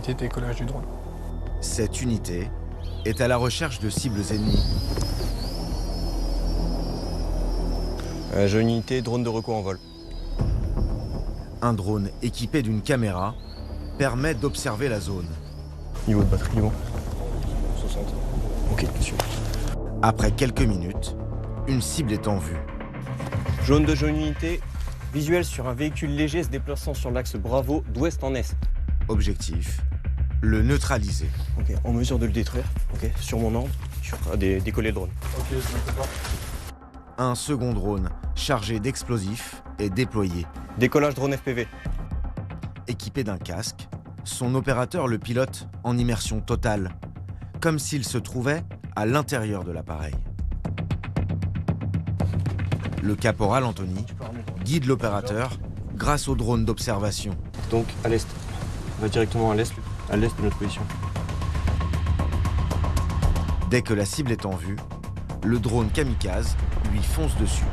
unité de décollage du drone. Cette unité est à la recherche de cibles ennemies. J'ai une unité drone de recours en vol. Un drone équipé d'une caméra permet d'observer la zone. Niveau de batterie, bon. 60. Ok, sûr. Après quelques minutes, une cible est en vue. Jaune de jaune unité, visuel sur un véhicule léger se déplaçant sur l'axe Bravo d'ouest en est. Objectif, le neutraliser. Ok, en mesure de le détruire. Ok, sur mon ordre, je ferai décoller le drone. Ok, je me prépare. Un second drone chargé d'explosifs est déployé. Décollage drone FPV. Équipé d'un casque, son opérateur le pilote en immersion totale, comme s'il se trouvait à l'intérieur de l'appareil. Le caporal Anthony guide l'opérateur grâce au drone d'observation. Donc à l'est. On va directement à l'est de notre position. Dès que la cible est en vue, le drone kamikaze lui fonce dessus.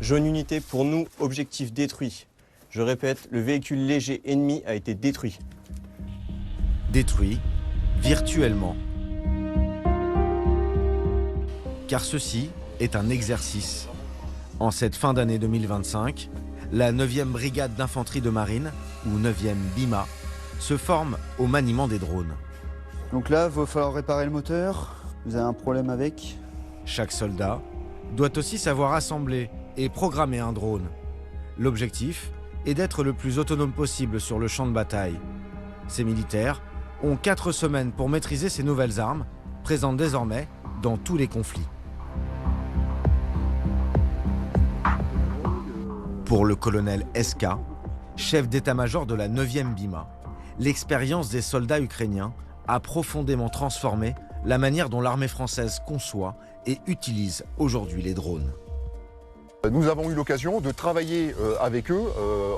Jaune unité, pour nous, objectif détruit. Je répète, le véhicule léger ennemi a été détruit. Détruit virtuellement. Car ceci est un exercice. En cette fin d'année 2025, la 9e brigade d'infanterie de marine, ou 9e BIMA, se forme au maniement des drones. Donc là, il va falloir réparer le moteur. Vous avez un problème avec? Chaque soldat doit aussi savoir assembler et programmer un drone. L'objectif est d'être le plus autonome possible sur le champ de bataille. Ces militaires ont 4 semaines pour maîtriser ces nouvelles armes, présentes désormais dans tous les conflits. Pour le colonel SK, chef d'état-major de la 9e BIMA, l'expérience des soldats ukrainiens a profondément transformé la manière dont l'armée française conçoit et utilise aujourd'hui les drones. Nous avons eu l'occasion de travailler avec eux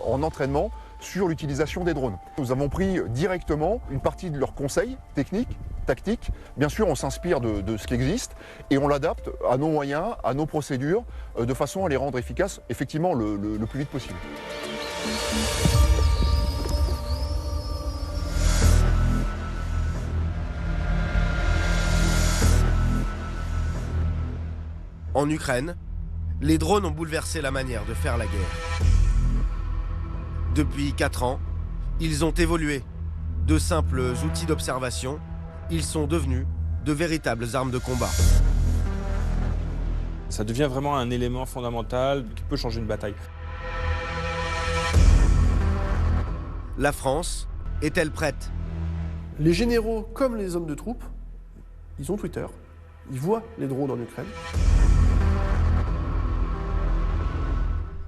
en entraînement sur l'utilisation des drones. Nous avons pris directement une partie de leurs conseils techniques, tactiques. Bien sûr, on s'inspire de ce qui existe et on l'adapte à nos moyens, à nos procédures, de façon à les rendre efficaces, effectivement, le plus vite possible. En Ukraine, les drones ont bouleversé la manière de faire la guerre. Depuis 4 ans, ils ont évolué. De simples outils d'observation, ils sont devenus de véritables armes de combat. Ça devient vraiment un élément fondamental qui peut changer une bataille. La France est-elle prête? Les généraux, comme les hommes de troupes, ils ont Twitter. Ils voient les drones en Ukraine.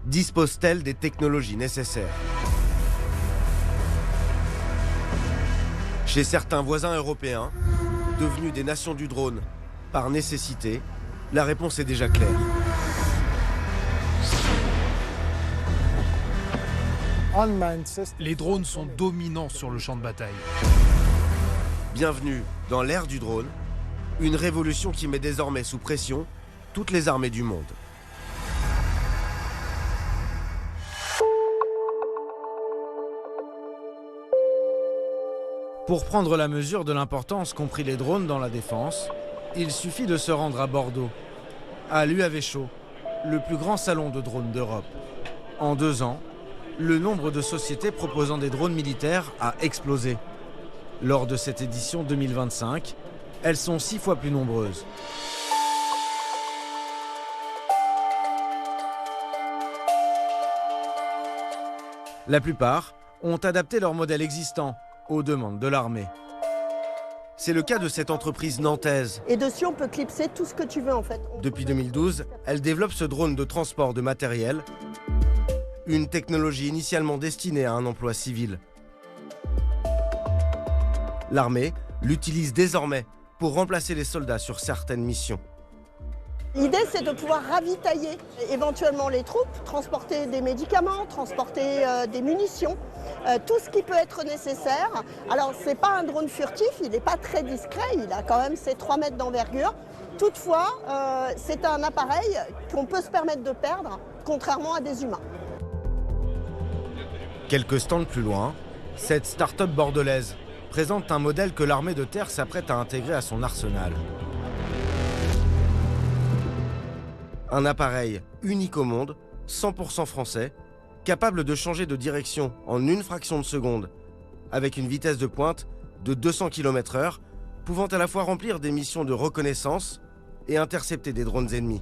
Dispose-t-elle des technologies nécessaires? Chez certains voisins européens, devenus des nations du drone par nécessité, la réponse est déjà claire. Les drones sont dominants sur le champ de bataille. Bienvenue dans l'ère du drone, une révolution qui met désormais sous pression toutes les armées du monde. Pour prendre la mesure de l'importance qu'ont pris les drones dans la défense, il suffit de se rendre à Bordeaux, à l'UAV Show, le plus grand salon de drones d'Europe. En 2 ans, le nombre de sociétés proposant des drones militaires a explosé. Lors de cette édition 2025, elles sont 6 fois plus nombreuses. La plupart ont adapté leur modèle existant aux demandes de l'armée. C'est le cas de cette entreprise nantaise. Et dessus, on peut clipser tout ce que tu veux en fait. Depuis 2012, elle développe ce drone de transport de matériel, une technologie initialement destinée à un emploi civil. L'armée l'utilise désormais pour remplacer les soldats sur certaines missions. L'idée, c'est de pouvoir ravitailler éventuellement les troupes, transporter des médicaments, transporter des munitions, tout ce qui peut être nécessaire. Alors, ce n'est pas un drone furtif, il n'est pas très discret, il a quand même ses 3 mètres d'envergure. Toutefois, c'est un appareil qu'on peut se permettre de perdre, contrairement à des humains. Quelques stands plus loin, cette start-up bordelaise présente un modèle que l'armée de terre s'apprête à intégrer à son arsenal. Un appareil unique au monde, 100% français, capable de changer de direction en une fraction de seconde, avec une vitesse de pointe de 200 km/h, pouvant à la fois remplir des missions de reconnaissance et intercepter des drones ennemis.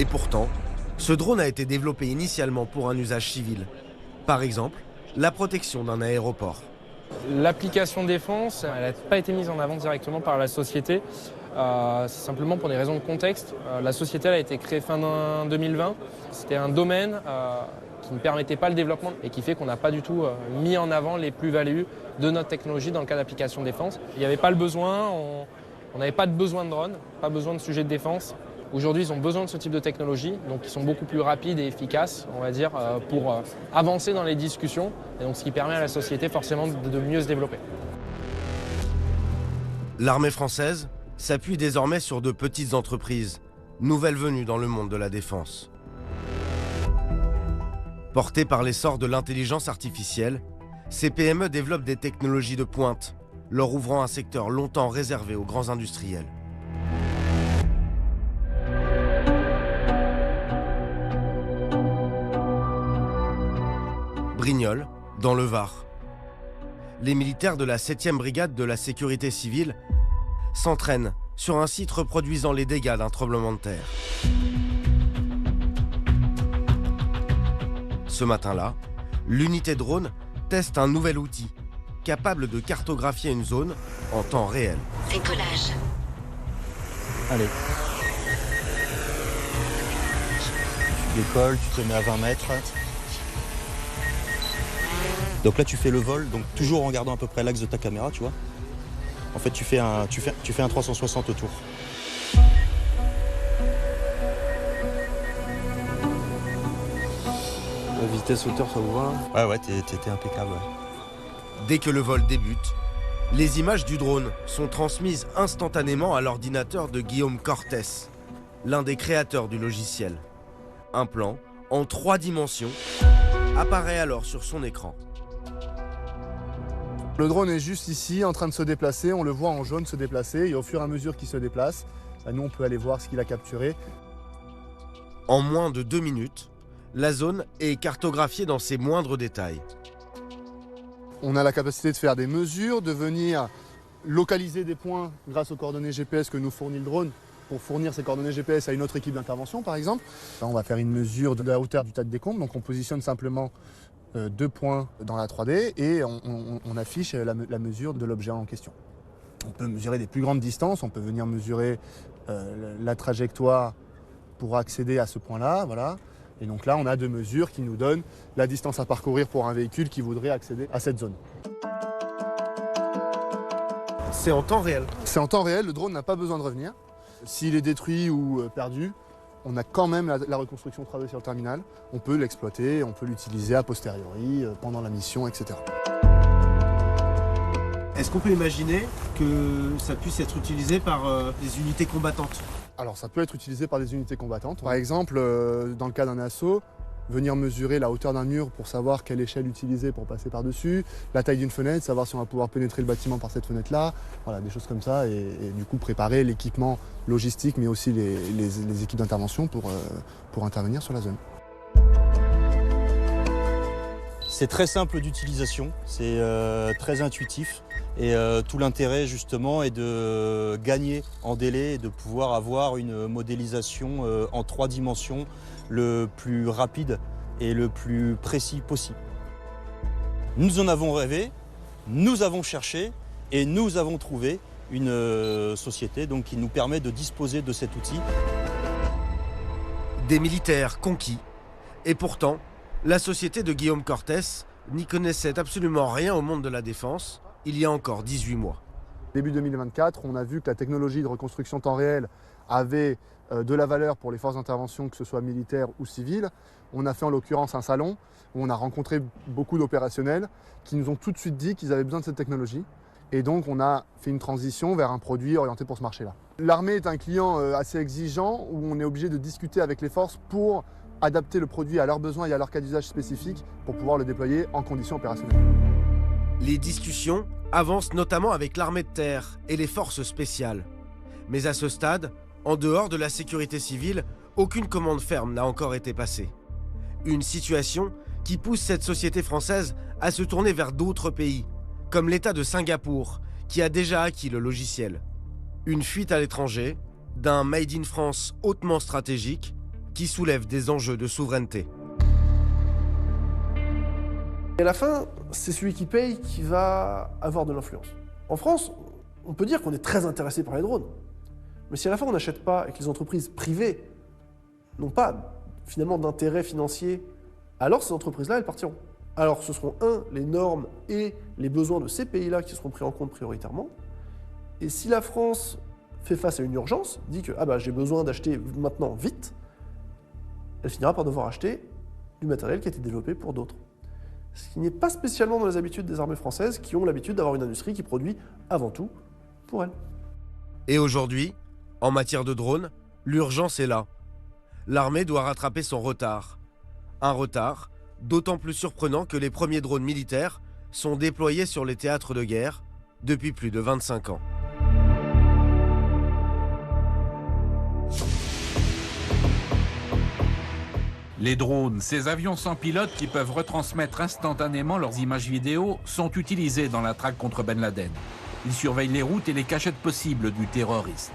Et pourtant, ce drone a été développé initialement pour un usage civil. Par exemple, la protection d'un aéroport. L'application défense, elle n'a pas été mise en avant directement par la société. C'est simplement pour des raisons de contexte. La société elle a été créée fin 2020. C'était un domaine qui ne permettait pas le développement et qui fait qu'on n'a pas du tout mis en avant les plus-values de notre technologie dans le cas d'application défense. Il n'y avait pas le besoin, on n'avait pas de besoin de drones, pas besoin de sujets de défense. Aujourd'hui, ils ont besoin de ce type de technologie, donc ils sont beaucoup plus rapides et efficaces, on va dire, pour avancer dans les discussions, et donc ce qui permet à la société forcément de mieux se développer. L'armée française s'appuie désormais sur de petites entreprises, nouvelles venues dans le monde de la défense. Portées par l'essor de l'intelligence artificielle, ces PME développent des technologies de pointe, leur ouvrant un secteur longtemps réservé aux grands industriels. Brignoles, dans le Var. Les militaires de la 7e brigade de la sécurité civile s'entraînent sur un site reproduisant les dégâts d'un tremblement de terre. Ce matin-là, l'unité drone teste un nouvel outil capable de cartographier une zone en temps réel. Décollage. Allez. Tu décolles, tu te mets à 20 mètres. Donc là tu fais le vol, donc toujours en gardant à peu près l'axe de ta caméra, tu vois. En fait tu fais un 360 autour. La vitesse hauteur, ça vous va là? Ouais, t'es impeccable. Ouais. Dès que le vol débute, les images du drone sont transmises instantanément à l'ordinateur de Guillaume Cortès, l'un des créateurs du logiciel. Un plan en 3 dimensions apparaît alors sur son écran. Le drone est juste ici, en train de se déplacer. On le voit en jaune se déplacer et au fur et à mesure qu'il se déplace, nous on peut aller voir ce qu'il a capturé. En moins de 2 minutes, la zone est cartographiée dans ses moindres détails. On a la capacité de faire des mesures, de venir localiser des points grâce aux coordonnées GPS que nous fournit le drone pour fournir ces coordonnées GPS à une autre équipe d'intervention par exemple. Là, on va faire une mesure de la hauteur du tas de décombres, donc on positionne simplement 2 points dans la 3D et on affiche la mesure de l'objet en question. On peut mesurer des plus grandes distances, on peut venir mesurer la trajectoire pour accéder à ce point-là, voilà. Et donc là, on a 2 mesures qui nous donnent la distance à parcourir pour un véhicule qui voudrait accéder à cette zone. C'est en temps réel. C'est en temps réel, le drone n'a pas besoin de revenir. S'il est détruit ou perdu, on a quand même la reconstruction 3D sur le terminal. On peut l'exploiter, on peut l'utiliser a posteriori, pendant la mission, etc. Est-ce qu'on peut imaginer que ça puisse être utilisé par des unités combattantes? Alors ça peut être utilisé par des unités combattantes. Par exemple, dans le cas d'un assaut, venir mesurer la hauteur d'un mur pour savoir quelle échelle utiliser pour passer par-dessus, la taille d'une fenêtre, savoir si on va pouvoir pénétrer le bâtiment par cette fenêtre-là, voilà, des choses comme ça, et du coup préparer l'équipement logistique, mais aussi les équipes d'intervention pour intervenir sur la zone. C'est très simple d'utilisation, c'est très intuitif et tout l'intérêt justement est de gagner en délai et de pouvoir avoir une modélisation en 3 dimensions le plus rapide et le plus précis possible. Nous en avons rêvé, nous avons cherché et nous avons trouvé une société donc, qui nous permet de disposer de cet outil. Des militaires conquis, et pourtant, la société de Guillaume Cortès n'y connaissait absolument rien au monde de la défense il y a encore 18 mois. Début 2024, on a vu que la technologie de reconstruction temps réel avait de la valeur pour les forces d'intervention, que ce soit militaires ou civiles. On a fait en l'occurrence un salon où on a rencontré beaucoup d'opérationnels qui nous ont tout de suite dit qu'ils avaient besoin de cette technologie. Et donc on a fait une transition vers un produit orienté pour ce marché-là. L'armée est un client assez exigeant où on est obligé de discuter avec les forces pour adapter le produit à leurs besoins et à leur cas d'usage spécifique pour pouvoir le déployer en conditions opérationnelles. Les discussions avancent notamment avec l'armée de terre et les forces spéciales. Mais à ce stade, en dehors de la sécurité civile, aucune commande ferme n'a encore été passée. Une situation qui pousse cette société française à se tourner vers d'autres pays, comme l'État de Singapour, qui a déjà acquis le logiciel. Une fuite à l'étranger, d'un Made in France hautement stratégique, qui soulève des enjeux de souveraineté. Et à la fin, c'est celui qui paye qui va avoir de l'influence. En France, on peut dire qu'on est très intéressé par les drones. Mais si à la fin on n'achète pas et que les entreprises privées n'ont pas finalement d'intérêt financier, alors ces entreprises-là, elles partiront. Alors ce seront les normes et les besoins de ces pays-là qui seront pris en compte prioritairement. Et si la France fait face à une urgence, dit que j'ai besoin d'acheter maintenant vite, elle finira par devoir acheter du matériel qui a été développé pour d'autres. Ce qui n'est pas spécialement dans les habitudes des armées françaises qui ont l'habitude d'avoir une industrie qui produit avant tout pour elles. Et aujourd'hui, en matière de drones, l'urgence est là. L'armée doit rattraper son retard. Un retard d'autant plus surprenant que les premiers drones militaires sont déployés sur les théâtres de guerre depuis plus de 25 ans. Les drones, ces avions sans pilote qui peuvent retransmettre instantanément leurs images vidéo, sont utilisés dans la traque contre Ben Laden. Ils surveillent les routes et les cachettes possibles du terroriste.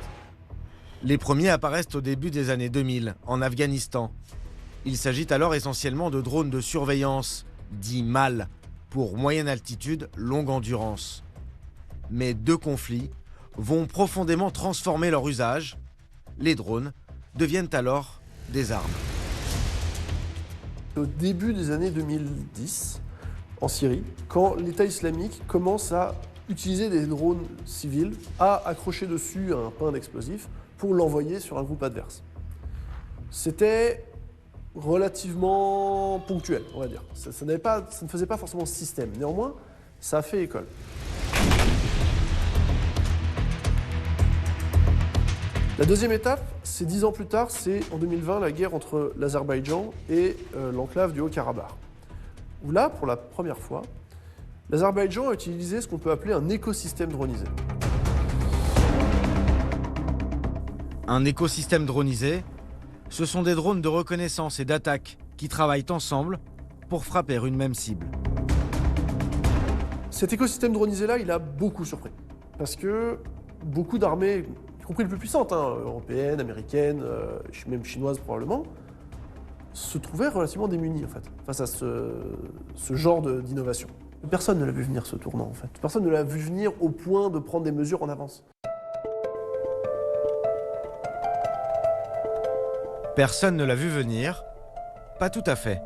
Les premiers apparaissent au début des années 2000, en Afghanistan. Il s'agit alors essentiellement de drones de surveillance, dits MAL, pour moyenne altitude, longue endurance. Mais deux conflits vont profondément transformer leur usage. Les drones deviennent alors des armes. Au début des années 2010, en Syrie, quand l'État islamique commence à utiliser des drones civils, à accrocher dessus un pain d'explosifs pour l'envoyer sur un groupe adverse. C'était relativement ponctuel, on va dire. Ça ne faisait pas forcément système. Néanmoins, ça a fait école. La deuxième étape, c'est 10 ans plus tard, c'est en 2020 la guerre entre l'Azerbaïdjan et l'enclave du Haut-Karabakh. Où là, pour la première fois, l'Azerbaïdjan a utilisé ce qu'on peut appeler un écosystème dronisé. Un écosystème dronisé, ce sont des drones de reconnaissance et d'attaque qui travaillent ensemble pour frapper une même cible. Cet écosystème dronisé-là, il a beaucoup surpris. Parce que beaucoup d'armées, y compris les plus puissantes, européennes, américaines, même chinoises probablement, se trouvaient relativement démunies en fait, face à ce genre d'innovation. Personne ne l'a vu venir ce tournant en fait. Personne ne l'a vu venir au point de prendre des mesures en avance. Personne ne l'a vu venir? Pas tout à fait.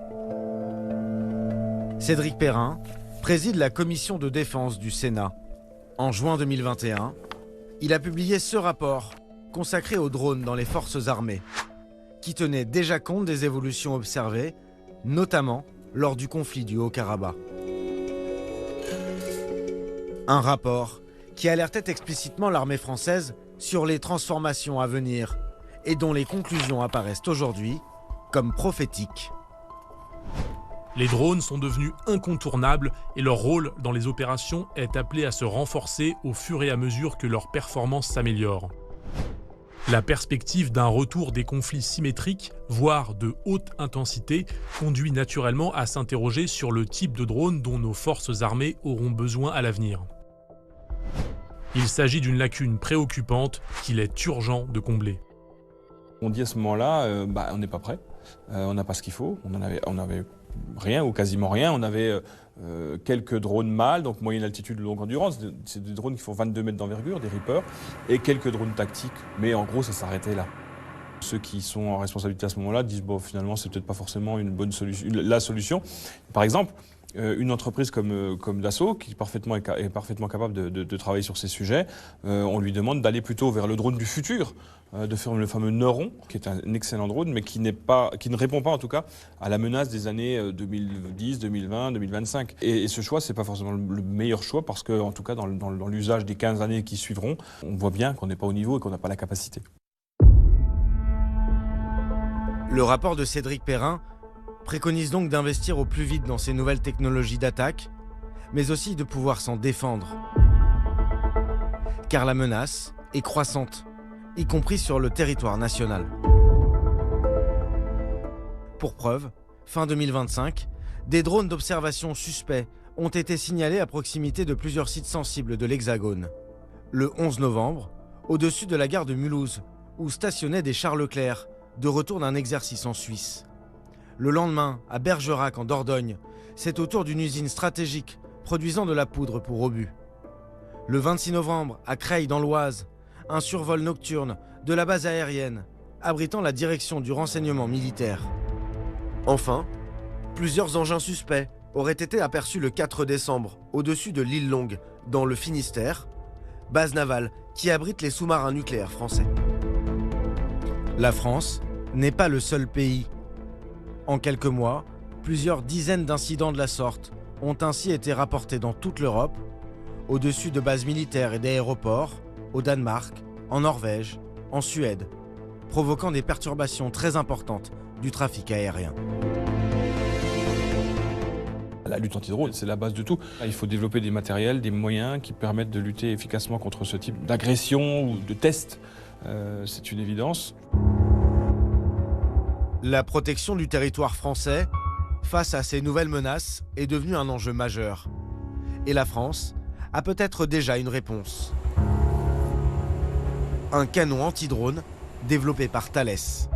Cédric Perrin préside la commission de défense du Sénat. En juin 2021, il a publié ce rapport consacré aux drones dans les forces armées, qui tenait déjà compte des évolutions observées, notamment lors du conflit du Haut-Karabakh. Un rapport qui alertait explicitement l'armée française sur les transformations à venir et dont les conclusions apparaissent aujourd'hui comme prophétiques. Les drones sont devenus incontournables et leur rôle dans les opérations est appelé à se renforcer au fur et à mesure que leur performance s'améliore. La perspective d'un retour des conflits symétriques, voire de haute intensité, conduit naturellement à s'interroger sur le type de drone dont nos forces armées auront besoin à l'avenir. Il s'agit d'une lacune préoccupante qu'il est urgent de combler. On dit à ce moment-là, on n'est pas prêt, on n'a pas ce qu'il faut, on avait rien ou quasiment rien, on avait quelques drones MAL, donc moyenne altitude, longue endurance, c'est des drones qui font 22 mètres d'envergure, des Reapers, et quelques drones tactiques, mais en gros ça s'arrêtait là. Ceux qui sont en responsabilité à ce moment-là disent finalement c'est peut-être pas forcément une bonne solution, la solution. Par exemple, une entreprise comme Dassault, qui est parfaitement capable de travailler sur ces sujets, on lui demande d'aller plutôt vers le drone du futur, de faire le fameux Neuron, qui est un excellent drone, mais qui ne répond pas en tout cas à la menace des années 2010, 2020, 2025. Et ce choix, c'est pas forcément le meilleur choix, parce que en tout cas dans l'usage des 15 années qui suivront, on voit bien qu'on n'est pas au niveau et qu'on n'a pas la capacité. Le rapport de Cédric Perrin préconise donc d'investir au plus vite dans ces nouvelles technologies d'attaque, mais aussi de pouvoir s'en défendre. Car la menace est croissante, y compris sur le territoire national. Pour preuve, fin 2025, des drones d'observation suspects ont été signalés à proximité de plusieurs sites sensibles de l'Hexagone. Le 11 novembre, au-dessus de la gare de Mulhouse, où stationnaient des chars Leclerc, de retour d'un exercice en Suisse. Le lendemain, à Bergerac en Dordogne, c'est autour d'une usine stratégique produisant de la poudre pour obus. Le 26 novembre, à Creil dans l'Oise, un survol nocturne de la base aérienne abritant la direction du renseignement militaire. Enfin, plusieurs engins suspects auraient été aperçus le 4 décembre au-dessus de l'île Longue, dans le Finistère, base navale qui abrite les sous-marins nucléaires français. La France n'est pas le seul pays. En quelques mois, plusieurs dizaines d'incidents de la sorte ont ainsi été rapportés dans toute l'Europe, au-dessus de bases militaires et d'aéroports, au Danemark, en Norvège, en Suède, provoquant des perturbations très importantes du trafic aérien. La lutte anti-drone, c'est la base de tout. Il faut développer des matériels, des moyens qui permettent de lutter efficacement contre ce type d'agression ou de test. C'est une évidence. La protection du territoire français face à ces nouvelles menaces est devenue un enjeu majeur. Et la France a peut-être déjà une réponse. Un canon anti-drone développé par Thales.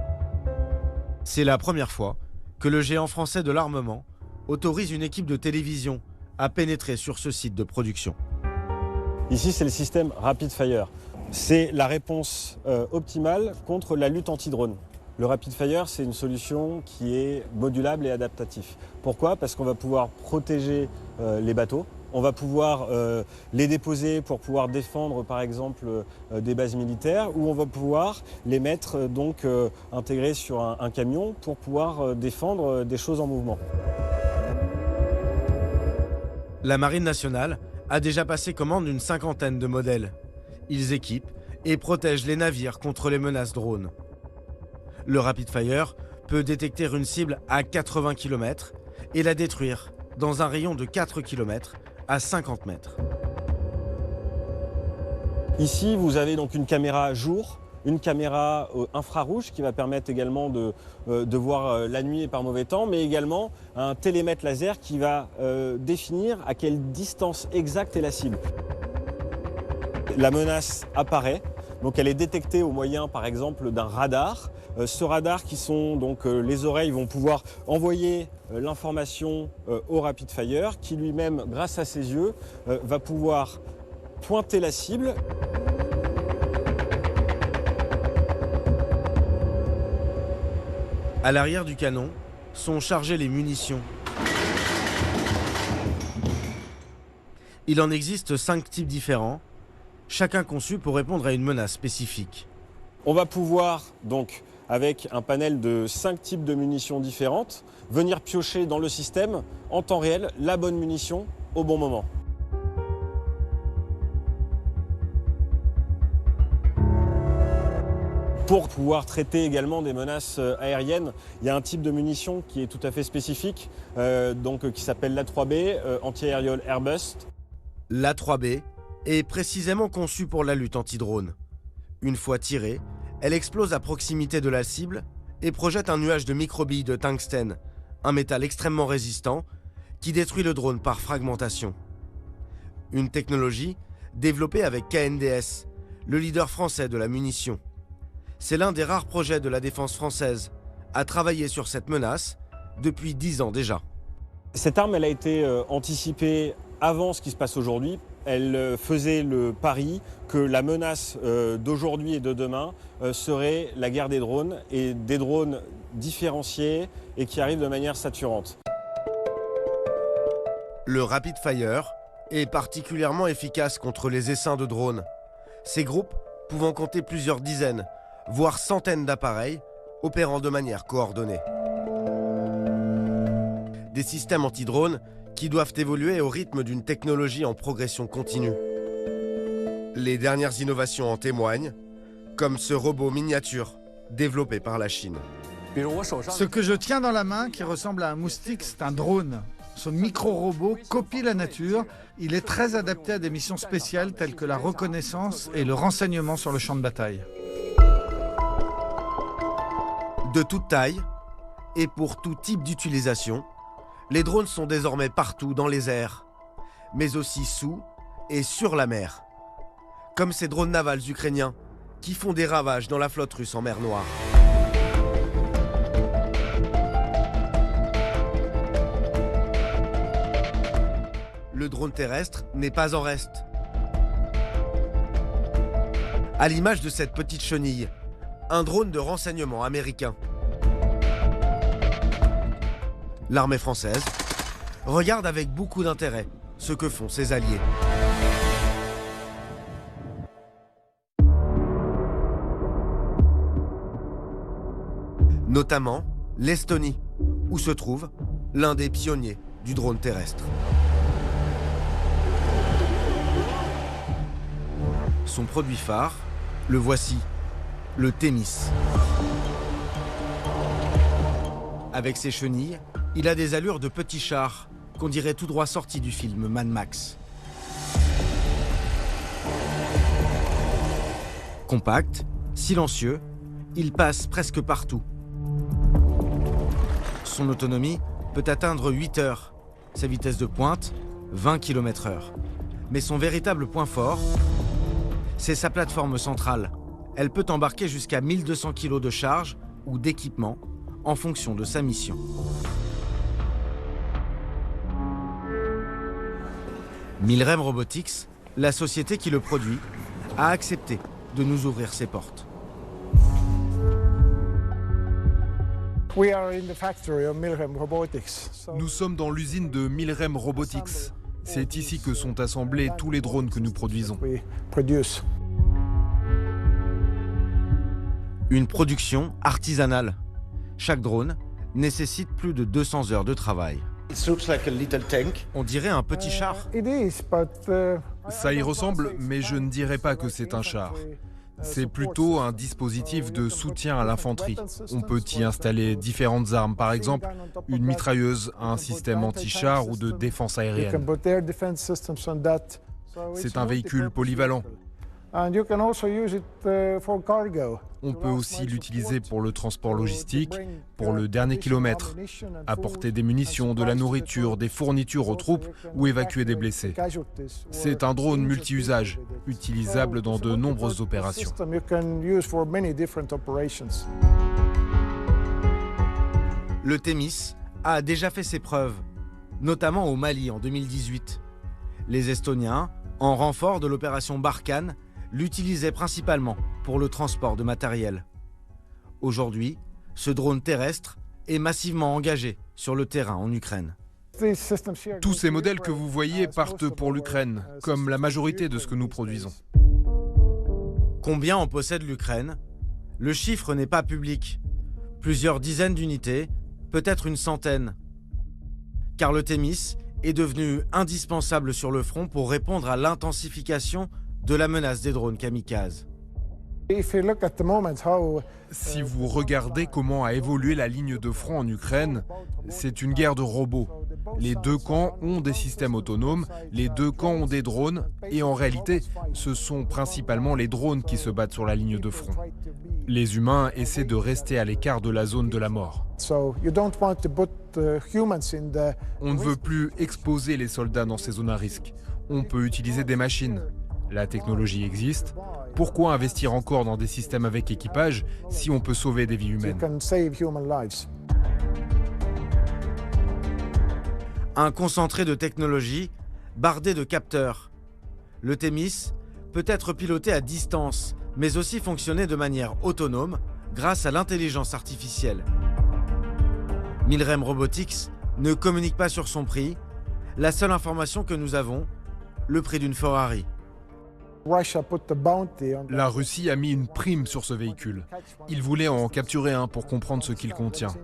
C'est la première fois que le géant français de l'armement autorise une équipe de télévision à pénétrer sur ce site de production. Ici, c'est le système Rapid Fire. C'est la réponse optimale contre la lutte anti-drone. Le Rapid Fire, c'est une solution qui est modulable et adaptatif. Pourquoi ? Parce qu'on va pouvoir protéger les bateaux, on va pouvoir les déposer pour pouvoir défendre par exemple des bases militaires, ou on va pouvoir les mettre donc intégrés sur un camion pour pouvoir défendre des choses en mouvement. La Marine nationale a déjà passé commande d'une 50aine de modèles. Ils équipent et protègent les navires contre les menaces drones. Le Rapid Fire peut détecter une cible à 80 km et la détruire dans un rayon de 4 km à 50 mètres. Ici, vous avez donc une caméra jour, une caméra infrarouge qui va permettre également de voir la nuit et par mauvais temps, mais également un télémètre laser qui va définir à quelle distance exacte est la cible. La menace apparaît, donc elle est détectée au moyen par exemple d'un radar. Ce radar qui sont donc les oreilles vont pouvoir envoyer l'information au Rapid Fire qui lui-même, grâce à ses yeux, va pouvoir pointer la cible. À l'arrière du canon sont chargées les munitions. Il en existe 5 types différents, chacun conçu pour répondre à une menace spécifique. On va pouvoir donc, avec un panel de 5 types de munitions différentes, venir piocher dans le système en temps réel la bonne munition au bon moment. Pour pouvoir traiter également des menaces aériennes, il y a un type de munition qui est tout à fait spécifique, qui s'appelle l'A3B, Anti-Aerial Airburst. L'A3B est précisément conçue pour la lutte anti-drone. Une fois tirée, elle explose à proximité de la cible et projette un nuage de microbilles de tungstène, un métal extrêmement résistant qui détruit le drone par fragmentation. Une technologie développée avec KNDS, le leader français de la munition. C'est l'un des rares projets de la défense française à travailler sur cette menace depuis 10 ans déjà. Cette arme, elle a été anticipée avant ce qui se passe aujourd'hui. Elle faisait le pari que la menace d'aujourd'hui et de demain serait la guerre des drones, et des drones différenciés et qui arrivent de manière saturante. Le Rapid Fire est particulièrement efficace contre les essaims de drones. Ces groupes pouvant compter plusieurs dizaines, voire centaines d'appareils, opérant de manière coordonnée. Des systèmes anti-drones qui doivent évoluer au rythme d'une technologie en progression continue. Les dernières innovations en témoignent, comme ce robot miniature développé par la Chine. Ce que je tiens dans la main, qui ressemble à un moustique, c'est un drone. Ce micro-robot copie la nature. Il est très adapté à des missions spéciales telles que la reconnaissance et le renseignement sur le champ de bataille. De toute taille et pour tout type d'utilisation, les drones sont désormais partout dans les airs, mais aussi sous et sur la mer. Comme ces drones navals ukrainiens qui font des ravages dans la flotte russe en mer Noire. Le drone terrestre n'est pas en reste. À l'image de cette petite chenille, un drone de renseignement américain. L'armée française regarde avec beaucoup d'intérêt ce que font ses alliés. Notamment l'Estonie, où se trouve l'un des pionniers du drone terrestre. Son produit phare, le voici, le Themis. Avec ses chenilles, il a des allures de petit char, qu'on dirait tout droit sorti du film Mad Max. Compact, silencieux, il passe presque partout. Son autonomie peut atteindre 8 heures, sa vitesse de pointe, 20 km/h. Mais son véritable point fort, c'est sa plateforme centrale. Elle peut embarquer jusqu'à 1200 kg de charge ou d'équipement en fonction de sa mission. Milrem Robotics, la société qui le produit, a accepté de nous ouvrir ses portes. Nous sommes dans l'usine de Milrem Robotics. C'est ici que sont assemblés tous les drones que nous produisons. Une production artisanale. Chaque drone nécessite plus de 200 heures de travail. On dirait un petit char. Ça y ressemble, mais je ne dirais pas que c'est un char. C'est plutôt un dispositif de soutien à l'infanterie. On peut y installer différentes armes, par exemple une mitrailleuse, un système anti-char ou de défense aérienne. C'est un véhicule polyvalent. On peut aussi l'utiliser pour le transport logistique, pour le dernier kilomètre, apporter des munitions, de la nourriture, des fournitures aux troupes ou évacuer des blessés. C'est un drone multi-usage, utilisable dans de nombreuses opérations. Le Themis a déjà fait ses preuves, notamment au Mali en 2018. Les Estoniens, en renfort de l'opération Barkhane, l'utilisaient principalement pour le transport de matériel. Aujourd'hui, ce drone terrestre est massivement engagé sur le terrain en Ukraine. Tous ces modèles que vous voyez partent pour l'Ukraine, comme la majorité de ce que nous produisons. Combien en possède l'Ukraine? Le chiffre n'est pas public. Plusieurs dizaines d'unités, peut-être une centaine. Car le Themis est devenu indispensable sur le front pour répondre à l'intensification de la menace des drones kamikazes. Si vous regardez comment a évolué la ligne de front en Ukraine, c'est une guerre de robots. Les deux camps ont des systèmes autonomes, les deux camps ont des drones, et en réalité, ce sont principalement les drones qui se battent sur la ligne de front. Les humains essaient de rester à l'écart de la zone de la mort. On ne veut plus exposer les soldats dans ces zones à risque. On peut utiliser des machines. La technologie existe. Pourquoi investir encore dans des systèmes avec équipage si on peut sauver des vies humaines? Un concentré de technologie bardé de capteurs. Le Themis peut être piloté à distance, mais aussi fonctionner de manière autonome grâce à l'intelligence artificielle. Milrem Robotics ne communique pas sur son prix, La seule information que nous avons, le prix d'une Ferrari. La Russie a mis une prime sur ce véhicule. Ils voulaient en capturer un pour comprendre ce qu'il contient.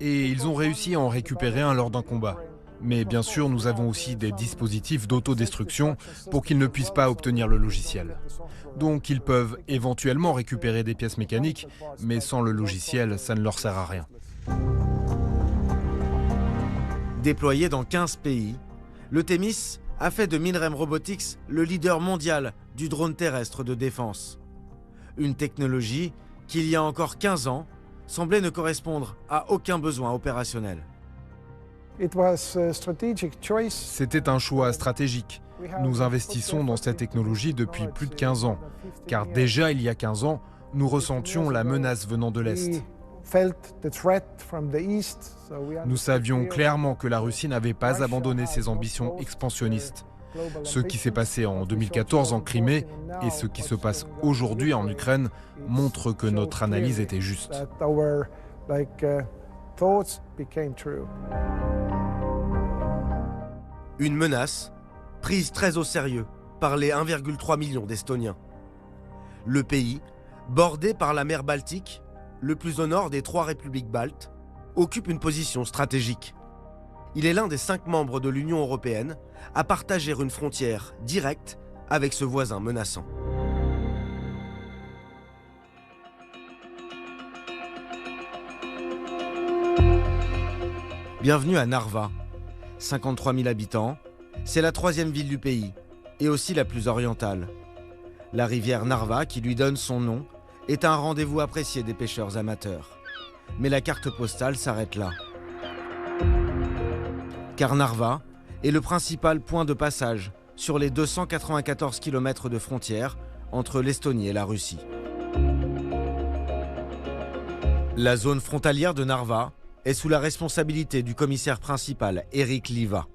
Et ils ont réussi à en récupérer un lors d'un combat. Mais bien sûr, nous avons aussi des dispositifs d'autodestruction pour qu'ils ne puissent pas obtenir le logiciel. Donc ils peuvent éventuellement récupérer des pièces mécaniques, mais sans le logiciel, ça ne leur sert à rien. Déployé dans 15 pays, le Thémis a fait de Milrem Robotics le leader mondial du drone terrestre de défense. Une technologie qui, il y a encore 15 ans, semblait ne correspondre à aucun besoin opérationnel. C'était un choix stratégique. Nous investissons dans cette technologie depuis plus de 15 ans, car déjà il y a 15 ans, nous ressentions la menace venant de l'Est. Nous savions clairement que la Russie n'avait pas abandonné ses ambitions expansionnistes. Ce qui s'est passé en 2014 en Crimée et ce qui se passe aujourd'hui en Ukraine montre que notre analyse était juste. Une menace prise très au sérieux par les 1,3 million d'Estoniens. Le pays, bordé par la mer Baltique, le plus au nord des 3 républiques baltes, occupe une position stratégique. Il est l'un des 5 membres de l'Union européenne à partager une frontière directe avec ce voisin menaçant. Bienvenue à Narva. 53 000 habitants, c'est la 3e ville du pays et aussi la plus orientale. La rivière Narva, qui lui donne son nom, est un rendez-vous apprécié des pêcheurs amateurs. Mais la carte postale s'arrête là. Car Narva est le principal point de passage sur les 294 km de frontière entre l'Estonie et la Russie. La zone frontalière de Narva est sous la responsabilité du commissaire principal Eric Liva.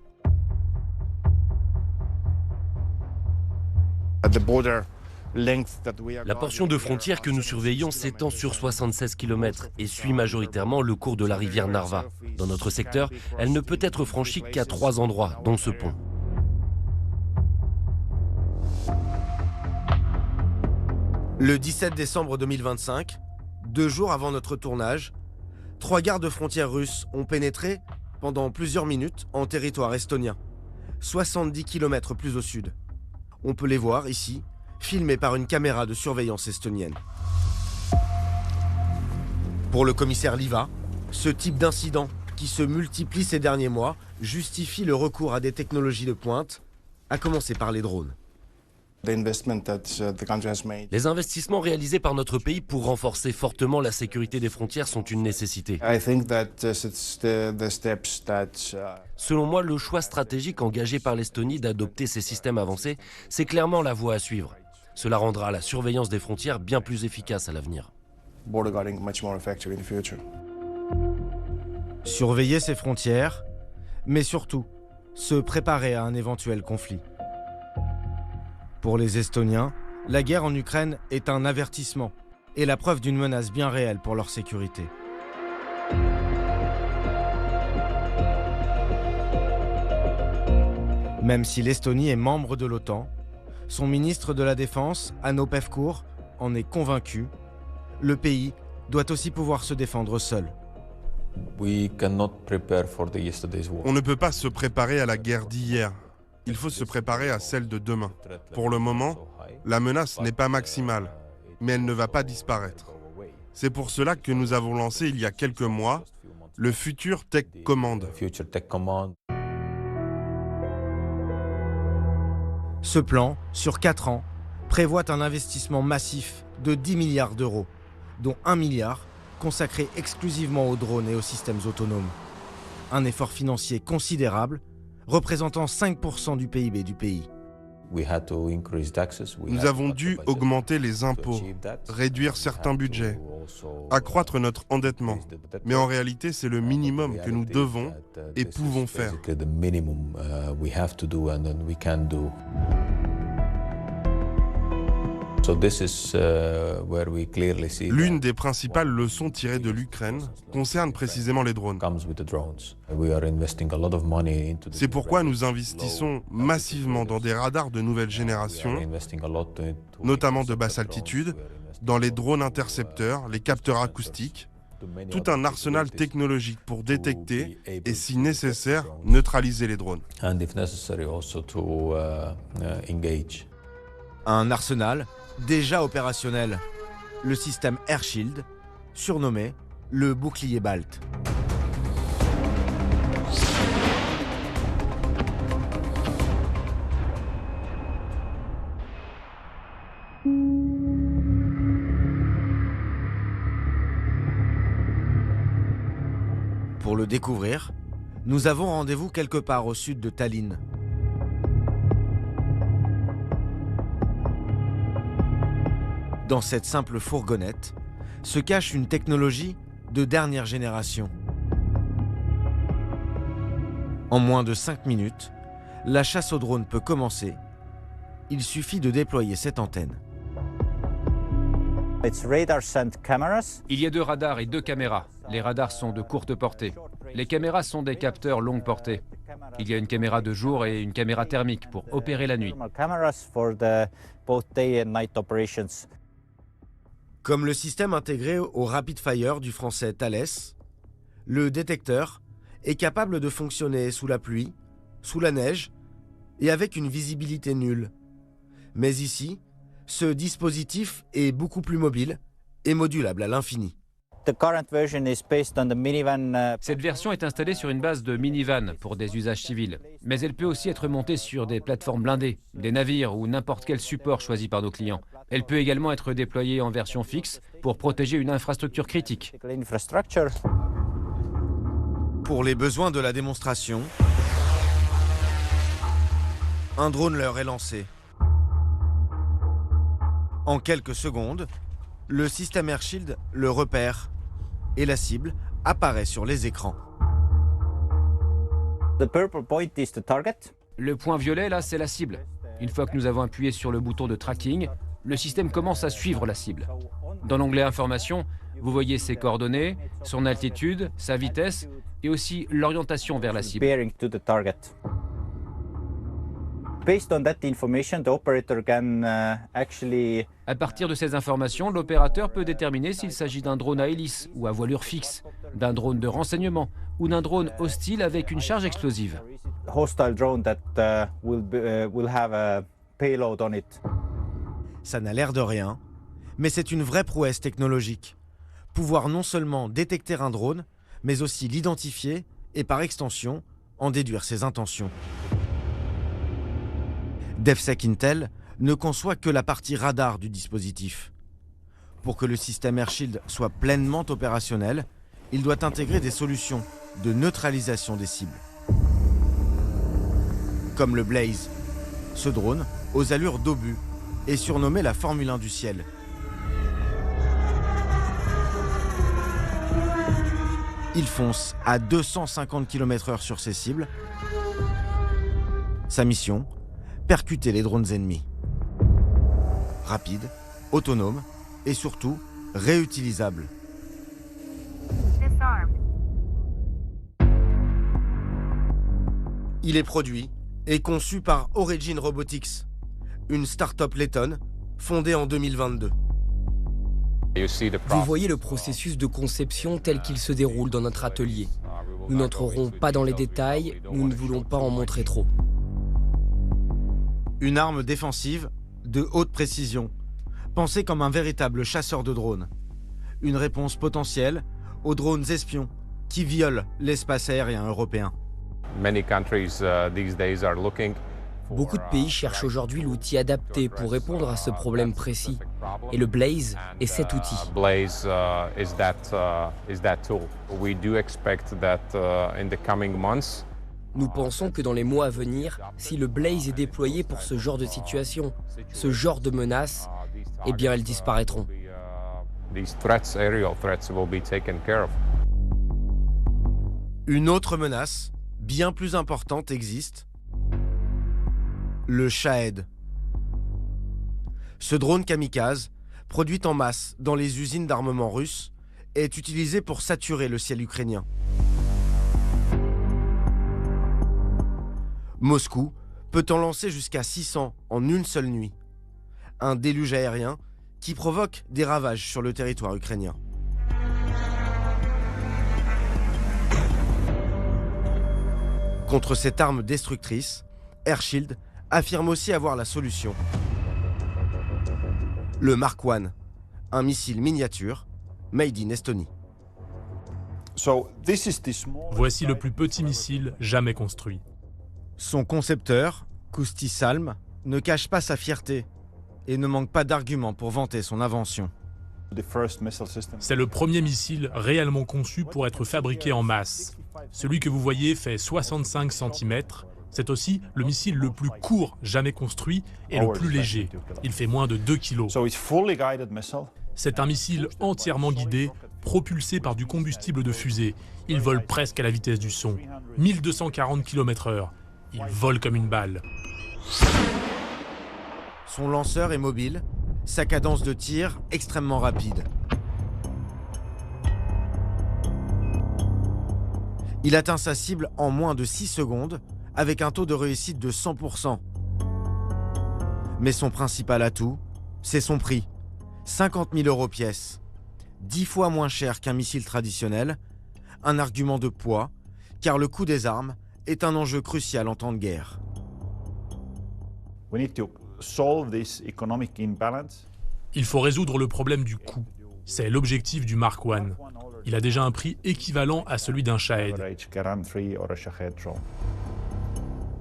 La portion de frontière que nous surveillons s'étend sur 76 km et suit majoritairement le cours de la rivière Narva. Dans notre secteur, elle ne peut être franchie qu'à 3 endroits, dont ce pont. Le 17 décembre 2025, 2 jours avant notre tournage, 3 gardes-frontières russes ont pénétré pendant plusieurs minutes en territoire estonien, 70 km plus au sud. On peut les voir ici, filmés par une caméra de surveillance estonienne. Pour le commissaire Liva, ce type d'incident qui se multiplie ces derniers mois justifie le recours à des technologies de pointe, à commencer par les drones. Les investissements réalisés par notre pays pour renforcer fortement la sécurité des frontières sont une nécessité. Selon moi, le choix stratégique engagé par l'Estonie d'adopter ces systèmes avancés, c'est clairement la voie à suivre. Cela rendra la surveillance des frontières bien plus efficace à l'avenir. Surveiller ses frontières, mais surtout, se préparer à un éventuel conflit. Pour les Estoniens, la guerre en Ukraine est un avertissement et la preuve d'une menace bien réelle pour leur sécurité. Même si l'Estonie est membre de l'OTAN, son ministre de la Défense, Hanno Pevkur, en est convaincu. Le pays doit aussi pouvoir se défendre seul. On ne peut pas se préparer à la guerre d'hier. Il faut se préparer à celle de demain. Pour le moment, la menace n'est pas maximale, mais elle ne va pas disparaître. C'est pour cela que nous avons lancé il y a quelques mois le Future Tech Command. Ce plan, sur 4 ans, prévoit un investissement massif de 10 milliards d'euros, dont 1 milliard consacré exclusivement aux drones et aux systèmes autonomes. Un effort financier considérable, représentant 5% du PIB du pays. Nous avons dû augmenter les impôts, réduire certains budgets, accroître notre endettement. Mais en réalité, c'est le minimum que nous devons et pouvons faire. L'une des principales leçons tirées de l'Ukraine concerne précisément les drones. C'est pourquoi nous investissons massivement dans des radars de nouvelle génération, notamment de basse altitude, dans les drones intercepteurs, les capteurs acoustiques, tout un arsenal technologique pour détecter et, si nécessaire, neutraliser les drones. Un arsenal déjà opérationnel, le système Air Shield, surnommé le bouclier balte. Pour le découvrir, nous avons rendez-vous quelque part au sud de Tallinn. Dans cette simple fourgonnette se cache une technologie de dernière génération. En moins de 5 minutes, la chasse au drone peut commencer. Il suffit de déployer cette antenne. Il y a 2 radars et 2 caméras. Les radars sont de courte portée. Les caméras sont des capteurs longue portée. Il y a une caméra de jour et une caméra thermique pour opérer la nuit. Comme le système intégré au Rapid Fire du français Thales, le détecteur est capable de fonctionner sous la pluie, sous la neige et avec une visibilité nulle. Mais ici, ce dispositif est beaucoup plus mobile et modulable à l'infini. Cette version est installée sur une base de minivan pour des usages civils, mais elle peut aussi être montée sur des plateformes blindées, des navires ou n'importe quel support choisi par nos clients. Elle peut également être déployée en version fixe pour protéger une infrastructure critique. Pour les besoins de la démonstration, un drone leur est lancé. En quelques secondes, le système Air Shield le repère et la cible apparaît sur les écrans. Le point violet, là, c'est la cible. Une fois que nous avons appuyé sur le bouton de tracking, le système commence à suivre la cible. Dans l'onglet Informations, vous voyez ses coordonnées, son altitude, sa vitesse et aussi l'orientation vers la cible. À partir de ces informations, l'opérateur peut déterminer s'il s'agit d'un drone à hélice ou à voilure fixe, d'un drone de renseignement ou d'un drone hostile avec une charge explosive. Ça n'a l'air de rien, mais c'est une vraie prouesse technologique. Pouvoir non seulement détecter un drone, mais aussi l'identifier et par extension, en déduire ses intentions. DevSec Intel ne conçoit que la partie radar du dispositif. Pour que le système Air Shield soit pleinement opérationnel, il doit intégrer des solutions de neutralisation des cibles. Comme le Blaze. Ce drone, aux allures d'obus, est surnommé la Formule 1 du ciel. Il fonce à 250 km/h sur ses cibles. Sa mission, percuter les drones ennemis. Rapide, autonome et surtout réutilisable. Il est produit et conçu par Origin Robotics, une start-up lettonne fondée en 2022. Vous voyez le processus de conception tel qu'il se déroule dans notre atelier. Nous n'entrerons pas dans les détails, nous ne voulons pas en montrer trop. Une arme défensive de haute précision, pensée comme un véritable chasseur de drones. Une réponse potentielle aux drones espions qui violent l'espace aérien européen. Beaucoup de pays cherchent aujourd'hui l'outil adapté pour répondre à ce problème précis. Et le Blaze est cet outil. Nous pensons que dans les mois à venir, si le Blaze est déployé pour ce genre de situation, ce genre de menaces, eh bien elles disparaîtront. Une autre menace, bien plus importante, existe. Le Shahed. Ce drone kamikaze, produit en masse dans les usines d'armement russes, est utilisé pour saturer le ciel ukrainien. Moscou peut en lancer jusqu'à 600 en une seule nuit. Un déluge aérien qui provoque des ravages sur le territoire ukrainien. Contre cette arme destructrice, Air Shield affirme aussi avoir la solution. Le Mark I, un missile miniature, made in Estonie. Voici le plus petit missile jamais construit. Son concepteur, Kusti Salm, ne cache pas sa fierté et ne manque pas d'arguments pour vanter son invention. C'est le premier missile réellement conçu pour être fabriqué en masse. Celui que vous voyez fait 65 cm. C'est aussi le missile le plus court jamais construit et le plus léger. Il fait moins de 2 kg. C'est un missile entièrement guidé, propulsé par du combustible de fusée. Il vole presque à la vitesse du son. 1240 km/h. Il vole comme une balle. Son lanceur est mobile, sa cadence de tir extrêmement rapide. Il atteint sa cible en moins de 6 secondes, avec un taux de réussite de 100%. Mais son principal atout, c'est son prix. 50 000 € pièce. 10 fois moins cher qu'un missile traditionnel. Un argument de poids, car le coût des armes est un enjeu crucial en temps de guerre. Il faut résoudre le problème du coût. C'est l'objectif du Mark I. Il a déjà un prix équivalent à celui d'un Shahed.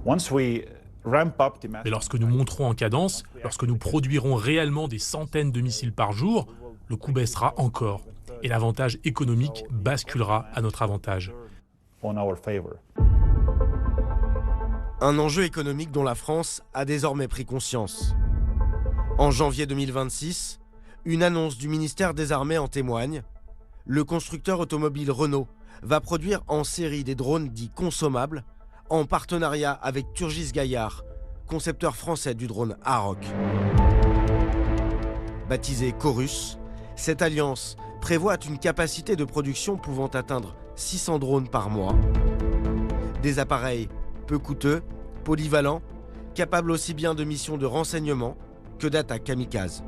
Mais lorsque nous monterons en cadence, lorsque nous produirons réellement des centaines de missiles par jour, le coût baissera encore et l'avantage économique basculera à notre avantage. Un enjeu économique dont la France a désormais pris conscience. En janvier 2026, une annonce du ministère des Armées en témoigne. Le constructeur automobile Renault va produire en série des drones dits consommables en partenariat avec Turgis Gaillard, concepteur français du drone Aroc. Baptisé Chorus, cette alliance prévoit une capacité de production pouvant atteindre 600 drones par mois. Des appareils peu coûteux, polyvalents, capables aussi bien de missions de renseignement que d'attaques kamikazes.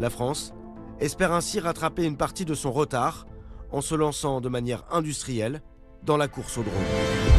La France espère ainsi rattraper une partie de son retard en se lançant de manière industrielle dans la course au drone.